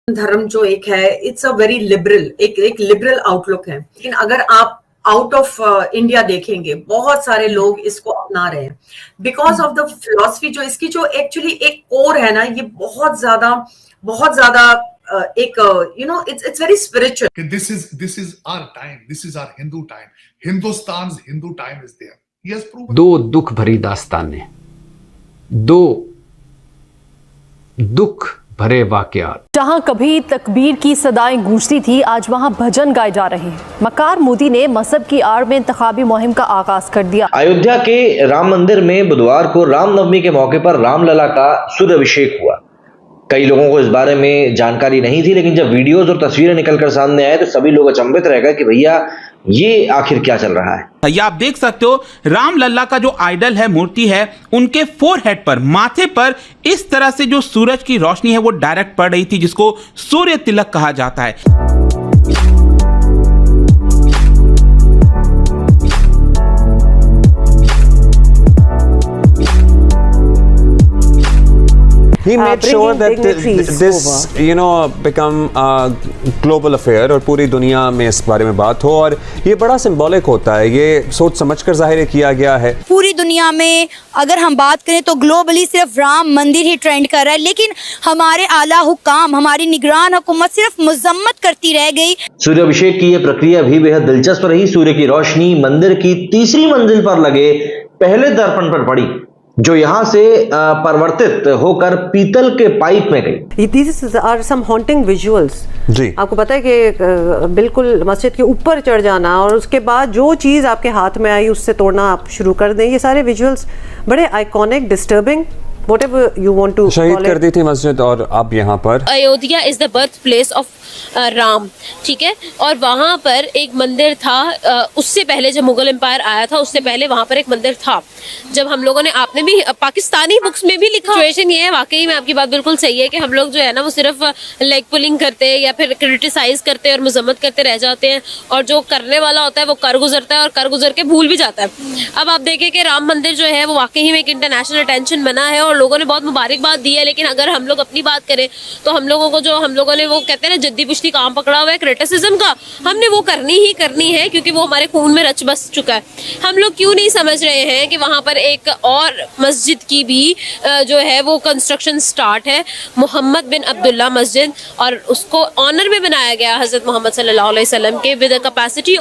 धर्म जो एक है, इट्स अ वेरी लिबरल, एक लिबरल आउटलुक है। लेकिन अगर आप आउट ऑफ इंडिया देखेंगे, बहुत सारे लोग इसको अपना रहे हैं बिकॉज ऑफ द फिलॉसफी जो इसकी जो एक्चुअली एक कोर है ना, ये बहुत ज्यादा एक it's very spiritual. This is our time, this is our Hindu time, Hindustan's Hindu time is there. He has proven. दो दुख भरी दास्तानें, दो दुख भरे वाकयात। जहां कभी तकबीर की सदाएं गूंजती थी, आज वहां भजन गाए जा रहे हैं। मकार मोदी ने मजहब की आड़ में इंतखाबी मुहिम का आगाज कर दिया। अयोध्या के राम मंदिर में बुधवार को रामनवमी के मौके पर रामलला का सूर्याभिषेक हुआ। कई लोगों को इस बारे में जानकारी नहीं थी, लेकिन जब वीडियोज और तस्वीरें निकलकर सामने आए तो सभी लोग अचंभित रह गए कि भैया ये आखिर क्या चल रहा है। ये आप देख सकते हो, रामलला का जो आइडल है, मूर्ति है, उनके फोरहेड पर, माथे पर इस तरह से जो सूरज की रोशनी है वो डायरेक्ट पड़ रही थी, जिसको सूर्य तिलक कहा जाता है। He made sure that this, become a global affair और पूरी दुनिया में इस बारे में बात हो, और ये बड़ा सिंबॉलिक होता है, ये सोच समझकर जाहिर किया गया है। पूरी दुनिया में अगर हम बात करें तो ग्लोबली सिर्फ राम मंदिर ही ट्रेंड कर रहा है, लेकिन हमारे आला हुकाम, हमारी निगरान हुकूमत सिर्फ मजम्मत करती रह गई। सूर्याभिषेक की ये प्रक्रिया भी बेहद दिलचस्प रही। सूर्य की रोशनी मंदिर की तीसरी मंजिल पर लगे पहले दर्पण पर पड़ी, जो यहाँ से परिवर्तित होकर पीतल के पाइप में गई। These are some haunting visuals। जी, आपको पता है कि बिल्कुल मस्जिद के ऊपर चढ़ जाना और उसके बाद जो चीज़ आपके हाथ में आई उससे तोड़ना आप शुरू कर दें, ये सारे विजुअल्स बड़े iconic, disturbing, whatever you want to शहीद कर दी थी मस्जिद। और अब यहाँ पर Ayodhya is the birth place of Ram, ठीक है, और वहाँ पर एक मंदिर था। उससे पहले जब मुगल एम्पायर आया था, उससे पहले वहाँ पर एक मंदिर था। जब हम लोगों ने, आपने भी पाकिस्तानी बुक्स में भी लिखा, सिचुएशन ये है, वाकई में आपकी बात बिल्कुल सही है कि हम लोग जो है ना वो सिर्फ लेग पुलिंग करते हैं या फिर क्रिटिसाइज करते हैं और मजम्मत करते रह जाते हैं, और जो करने वाला होता है वो कर गुजरता है और कर गुजर के भूल भी जाता है। अब आप देखें कि राम मंदिर जो है वो वाकई में एक इंटरनेशनल अटेंशन बना है और लोगों ने बहुत मुबारकबाद दी है। लेकिन अगर हम लोग अपनी बात करें तो हम लोगों ने वो कहते हैं ना, जद्दी पुश्ती काम पकड़ा हुआ है क्रिटिसिज्म का, हमने वो करनी ही करनी है क्योंकि वो हमारे खून में रच बस चुका है। हम लोग क्यों नहीं समझ रहे हैं कि वहाँ पर एक और मस्जिद की भी जो है वो कंस्ट्रक्शन स्टार्ट है, मोहम्मद बिन अब्दुल्ला मस्जिद, और उसको ऑनर में बनाया गया हजरत मोहम्मद सल्लल्लाहु अलैहि वसल्लम के, with a capacity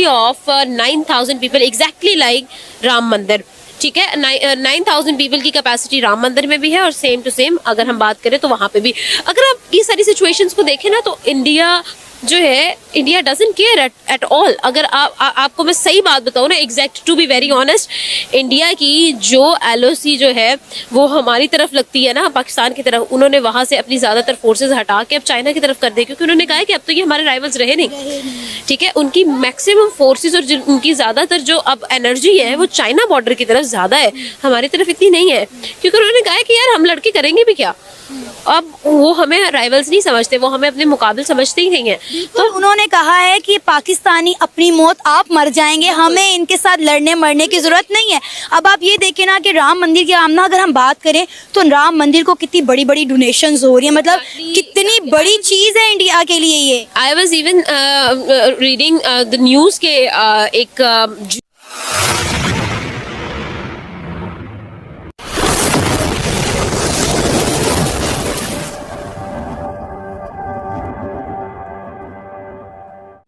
of 9,000 people, exactly like Ram मंदिर, ठीक है। 9,000 पीपल की कैपेसिटी राम मंदिर में भी है और सेम टू सेम अगर हम बात करें तो वहाँ पे भी। अगर आप ये सारी सिचुएशंस को देखें ना तो इंडिया जो है, India doesn't care at all. अगर आपको मैं सही बात बताऊँ ना, exact to be very honest, India की जो LOC जो है वो हमारी तरफ लगती है ना, पाकिस्तान की तरफ, उन्होंने वहाँ से अपनी ज़्यादातर फोर्सेज हटा के अब चाइना की तरफ कर दी, क्योंकि उन्होंने कहा है कि अब तो ये हमारे राइवल्स रहे नहीं, ठीक है। उनकी मैक्सिमम फोर्सेज और उनकी ज़्यादातर जो अब एनर्जी है वो चाइना बॉर्डर की तरफ ज़्यादा है, हमारी तरफ इतनी नहीं है, क्योंकि उन्होंने कहा है कि यार हम लड़के करेंगे भी क्या। अब वो हमें राइवल्स नहीं समझते, वो हमें अपने मुकाबले समझते ही नहीं है। तो उन्होंने कहा है कि पाकिस्तानी अपनी मौत आप मर जाएंगे, हमें इनके साथ लड़ने मरने की जरूरत नहीं है। अब आप ये देखें ना कि राम मंदिर की आमना अगर हम बात करें तो राम मंदिर को कितनी बड़ी बड़ी डोनेशंस हो रही है, मतलब कितनी बड़ी चीज है इंडिया के लिए ये। I was even reading the news के एक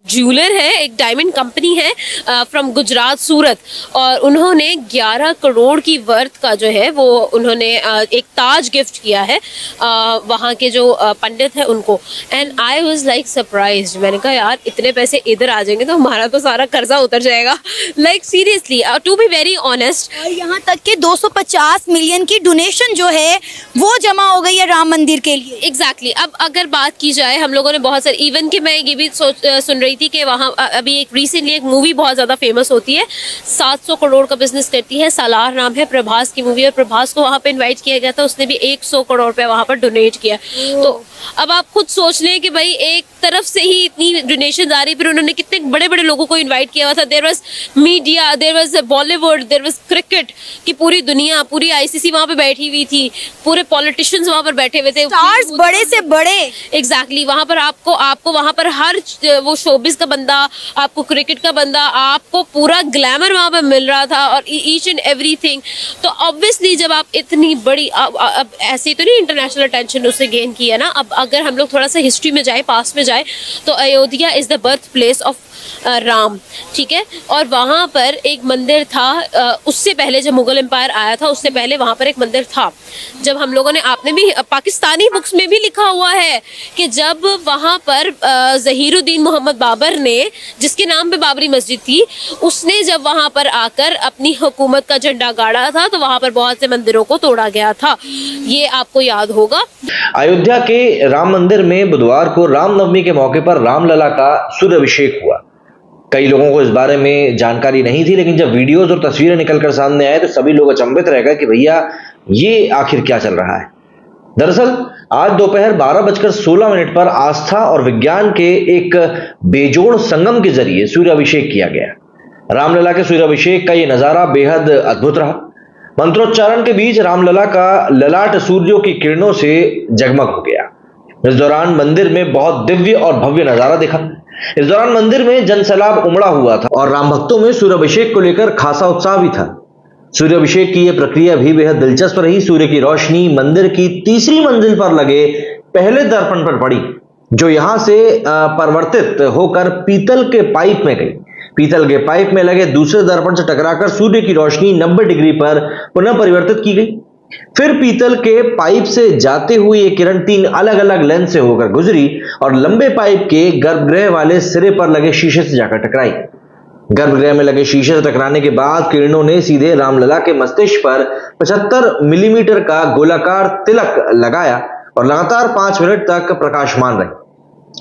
ज्वेलर है, एक डायमंड कंपनी है फ्रॉम गुजरात, सूरत, और उन्होंने 11 करोड़ की वर्थ का जो है वो उन्होंने एक ताज गिफ्ट किया है वहाँ के जो पंडित है उनको। And I was like surprised, मैंने कहा यार इतने पैसे इधर आ जाएंगे तो हमारा तो सारा कर्जा उतर जाएगा, like seriously, to be very honest. यहाँ तक कि 250 मिलियन की डोनेशन जो है वो जमा हो गई है राम मंदिर के लिए। एग्जैक्टली। अब अगर बात की जाए, हम लोगों ने बहुत सारे, इवन कि मैं ये भी सुन रही थी कि वहाँ अभी एक रिसेंटली एक मूवी बहुत ज़्यादा फेमस होती है, 700 करोड़ का बिजनेस करती है, सालार नाम है, प्रभास की मूवी, और प्रभास को वहाँ पे इनवाइट किया गया था, उसने भी 100 करोड़ रुपया वहाँ पर डोनेट किया। तो अब आप खुद सोच लें कि भाई एक तरफ से ही इतनी डोनेशन आ रही, फिर उन्होंने कितने बड़े बड़े लोगों को इन्वाइट किया हुआ था। There was media, there was Bollywood, there was cricket की पूरी दुनिया, पूरी आईसीसी वहाँ पे बैठी हुई थी, पूरे पॉलिटिशियंस वहाँ पर बैठे हुए थे, स्टार्स बड़े से बड़े। एग्जैक्टली वहाँ पर आपको वहाँ पर हर वो शोबिस का बंदा, आपको क्रिकेट का बंदा, आपको पूरा ग्लैमर वहाँ पर मिल रहा था और ईच एंड एवरीथिंग। तो ऑब्वियसली जब आप इतनी बड़ी अब ऐसे तो नहीं इंटरनेशनल अटेंशन उससे गेन किया ना। अब अगर हम लोग थोड़ा सा हिस्ट्री में जाए, पास्ट में जाए, तो Ayodhya is the birth place of Ram, ठीक है। और वहाँ पर एक मंदिर था, उससे पहले जब मुगल एम्पायर आया था उससे पहले वहाँ पर एक मंदिर था। जब हम लोगों ने, आपने भी पाकिस्तानी बुक्स में भी लिखा हुआ है कि जब वहाँ पर ज़हीरुद्दीन मोहम्मद बाबर ने, जिसके नाम पे बाबरी मस्जिद थी, उसने जब वहाँ पर आकर अपनी हुकूमत का झंडा गाड़ा था तो वहाँ पर बहुत से मंदिरों को तोड़ा गया था, ये आपको याद होगा। अयोध्या के राम मंदिर में बुधवार को रामनवमी के मौके पर रामलला का सूर्याभिषेक हुआ। कई लोगों को इस बारे में जानकारी नहीं थी, लेकिन जब वीडियोस और तस्वीरें निकलकर सामने आए तो सभी लोग अचंभित रह गए कि भैया ये आखिर क्या चल रहा है। दरअसल आज दोपहर 12:16 पर आस्था और विज्ञान के एक बेजोड़ संगम के जरिए सूर्याभिषेक किया गया। रामलला के सूर्याभिषेक का ये नजारा बेहद अद्भुत रहा। मंत्रोच्चारण के बीच रामलला का ललाट सूर्यों की किरणों से जगमग हो गया। इस दौरान मंदिर में बहुत दिव्य और भव्य नजारा दिखा। इस दौरान मंदिर में जनसैलाब उमड़ा हुआ था और राम भक्तों में सूर्याभिषेक को लेकर खासा उत्साह भी था। सूर्याभिषेक की यह प्रक्रिया भी बेहद दिलचस्प रही। सूर्य की रोशनी मंदिर की तीसरी मंजिल पर लगे पहले दर्पण पर पड़ी, जो यहां से परिवर्तित होकर पीतल के पाइप में गई। पीतल के पाइप में लगे दूसरे दर्पण से टकराकर सूर्य की रोशनी 90 डिग्री पर पुनः परिवर्तित की गई। फिर पीतल के पाइप से जाते हुए ये किरण 3 अलग अलग लेंस से होकर गुजरी और लंबे पाइप के गर्भगृह वाले सिरे पर लगे शीशे से जाकर टकराई। गर्भगृह में लगे शीशे से टकराने के बाद किरणों ने सीधे रामलला के मस्तिष्क पर 75 मिलीमीटर का गोलाकार तिलक लगाया और लगातार 5 मिनट तक प्रकाशमान रहे।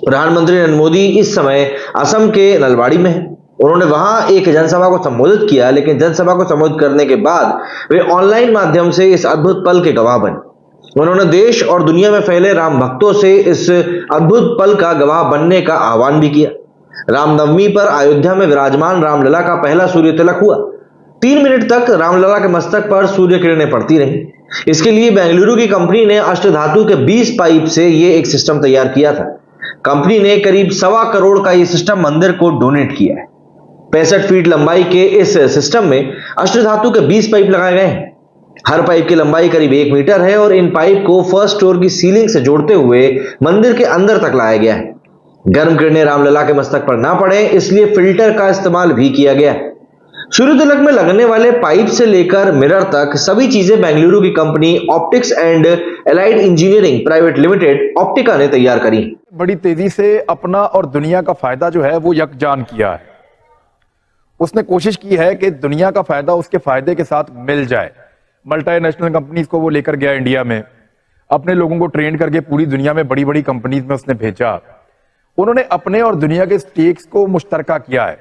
प्रधानमंत्री नरेंद्र मोदी इस समय असम के नलबाड़ी में हैं। उन्होंने वहां एक जनसभा को संबोधित किया, लेकिन जनसभा को संबोधित करने के बाद वे ऑनलाइन माध्यम से इस अद्भुत पल के गवाह बने। उन्होंने देश और दुनिया में फैले राम भक्तों से इस अद्भुत पल का गवाह बनने का आह्वान भी किया। रामनवमी पर अयोध्या में विराजमान रामलला का पहला सूर्य तिलक हुआ। 3 मिनट तक रामलला के मस्तक पर सूर्य किरणें पड़ती रहीं। इसके लिए बेंगलुरु की कंपनी ने अष्टधातु के 20 पाइप से ये एक सिस्टम तैयार किया था। कंपनी ने करीब 1.25 करोड़ का ये सिस्टम मंदिर को डोनेट किया है। 65 फीट लंबाई के इस सिस्टम में अष्टधातु के 20 पाइप लगाए गए हैं। हर पाइप की लंबाई करीब 1 मीटर है और इन पाइप को फर्स्ट फ्लोर की सीलिंग से जोड़ते हुए मंदिर के अंदर तक लाया गया है। गर्म किरणें रामलला के मस्तक पर ना पड़े, इसलिए फिल्टर का इस्तेमाल भी किया गया है। सूर्य तिलक में लगने वाले पाइप से लेकर मिरर तक सभी चीजें बेंगलुरु की company optics and allied engineering private limited Optica ने तैयार करी। बड़ी तेजी से अपना और दुनिया का फायदा जो है वो यकजान किया है। उसने कोशिश की है कि दुनिया का फायदा उसके फायदे के साथ मिल जाए। मल्टीनेशनल कंपनीज को वो लेकर गया इंडिया में, अपने लोगों को ट्रेन करके पूरी दुनिया में बड़ी बड़ी कंपनीज में उसने भेजा। उन्होंने अपने और दुनिया के स्टेक्स को मुश्तरका किया है।